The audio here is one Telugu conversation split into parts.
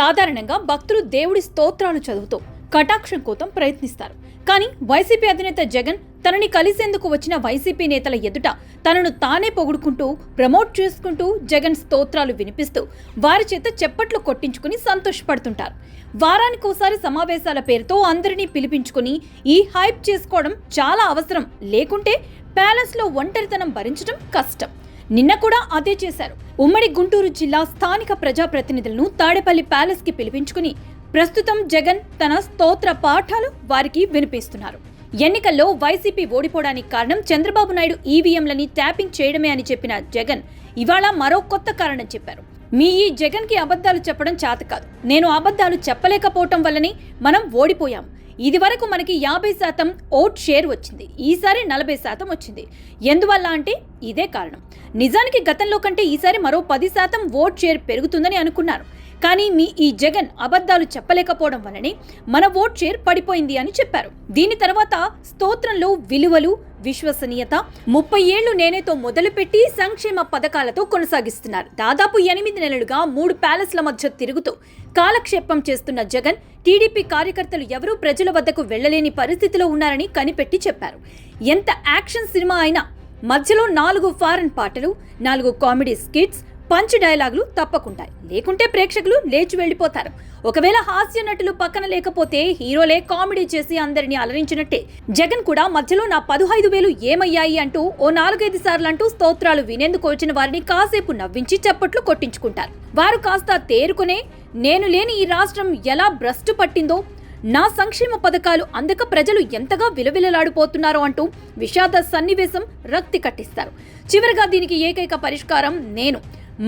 సాధారణంగా భక్తులు దేవుడి స్తోత్రాలు చదువుతూ కటాక్షం కోసం ప్రయత్నిస్తారు. కానీ వైసీపీ అధినేత జగన్ తనని కలిసేందుకు వచ్చిన వైసీపీ నేతల ఎదుట తనను తానే పొగుడుకుంటూ ప్రమోట్ చేసుకుంటూ జగన్ స్తోత్రాలు వినిపిస్తూ వారి చేత చెప్పట్లు కొట్టించుకుని సంతోషపడుతుంటారు. వారానికోసారి సమావేశాల పేరుతో అందరినీ పిలిపించుకుని ఈ హైప్ చేసుకోవడం చాలా అవసరం. లేకుంటే ప్యాలెస్లో ఒంటరితనం భరించడం కష్టం. నిన్న కూడా అదే చేశారు. ఉమ్మడి గుంటూరు జిల్లా స్థానిక ప్రజాప్రతినిధులను తాడేపల్లి ప్యాలెస్ కి పిలిపించుకుని ప్రస్తుతం జగన్ తన స్తోత్ర పాఠాలు వారికి వినిపిస్తున్నారు. ఎన్నికల్లో వైసీపీ ఓడిపోవడానికి కారణం చంద్రబాబు నాయుడు ఈవీఎంలని ట్యాపింగ్ చేయడమే అని చెప్పిన జగన్ ఇవాళ మరో కొత్త కారణం చెప్పారు. మీ ఈ జగన్ కి అబద్ధాలు చెప్పడం చేత కాదు. నేను అబద్ధాలు చెప్పలేకపోవటం వల్లనే మనం ఓడిపోయాం. ఇది వరకు మనకి 50% ఓట్ షేర్ వచ్చింది, ఈసారి 40% వచ్చింది. ఎందువల్ల అంటే ఇదే కారణం. నిజానికి గతంలో కంటే ఈసారి మరో 10% ఓట్ షేర్ పెరుగుతుందని అనుకున్నారు. కానీ మీ ఈ జగన్ అబద్ధాలు చెప్పలేకపోవడం వల్లనే మన ఓట్ షేర్ పడిపోయింది అని చెప్పారు. దీని తర్వాత స్తోత్రంలో విలువలు, విశ్వసనీయత, 30 ఏళ్లు నేనేతో మొదలుపెట్టి సంక్షేమ పథకాలతో కొనసాగిస్తున్నారు. దాదాపు 8 నెలలుగా 3 ప్యాలెస్ల మధ్య తిరుగుతూ కాలక్షేపం చేస్తున్న జగన్ టీడీపీ కార్యకర్తలు ఎవరూ ప్రజల వద్దకు వెళ్లలేని పరిస్థితిలో ఉన్నారని కనిపెట్టి చెప్పారు. ఎంత యాక్షన్ సినిమా అయినా మధ్యలో 4 ఫారెన్ పాటలు, 4 కామెడీ స్కిట్స్, పంచ్ డైలాగులు తప్పకుంటాయి. లేకుంటే ప్రేక్షకులు లేచి వెళ్లిపోతారు. ఒకవేళ హాస్య నటులు పక్కన లేకపోతే హీరోలే కామెడీ చేసి అందరినీ అలరించినట్టే. జగన్ కూడా మధ్యలో నా 15,000 ఏమయ్యాయి అంటూ ఓ 4-5 సార్లు అంటూ స్తోత్రాలు వినేందుకు వచ్చిన వారిని కాసేపు నవ్వించి చప్పట్లు కొట్టించుకుంటారు. వారు కాస్త తేరుకునే నేను లేని ఈ రాష్ట్రం ఎలా భ్రష్టు పట్టిందో, నా సంక్షేమ పథకాలు అందక ప్రజలు ఎంతగా విలవిలలాడిపోతున్నారో అంటూ విషాద సన్నివేశం రక్తి కట్టిస్తారు. చివరిగా దీనికి ఏకైక పరిష్కారం నేను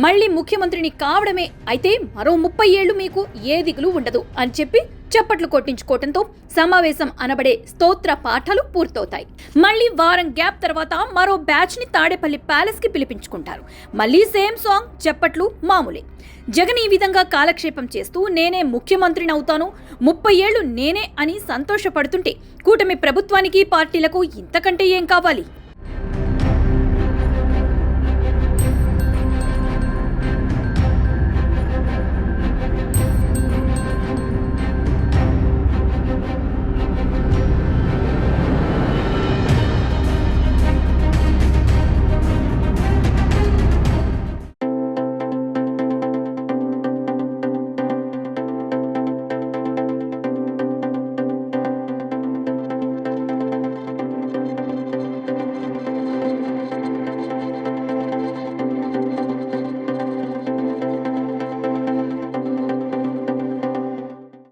మళ్లీ ముఖ్యమంత్రిని కావడమే. అయితే మరో 30 ఏళ్లు మీకు ఏ దిగులు ఉండదు అని చెప్పి చప్పట్లు కొట్టించుకోవడంతో సమావేశం అనబడే స్తోత్ర పాఠాలు పూర్తవుతాయి. మళ్లీ వారం గ్యాప్ తర్వాత మరో బ్యాచ్ ని తాడేపల్లి ప్యాలెస్ కి పిలిపించుకుంటారు. మళ్లీ సేమ్ సాంగ్, చప్పట్లు మామూలే. జగన్ ఈ విధంగా కాలక్షేపం చేస్తూ నేనే ముఖ్యమంత్రిని అవుతాను, 30 ఏళ్లు నేనే అని సంతోషపడుతుంటే కూటమి ప్రభుత్వానికి, పార్టీలకు ఇంతకంటే ఏం కావాలి?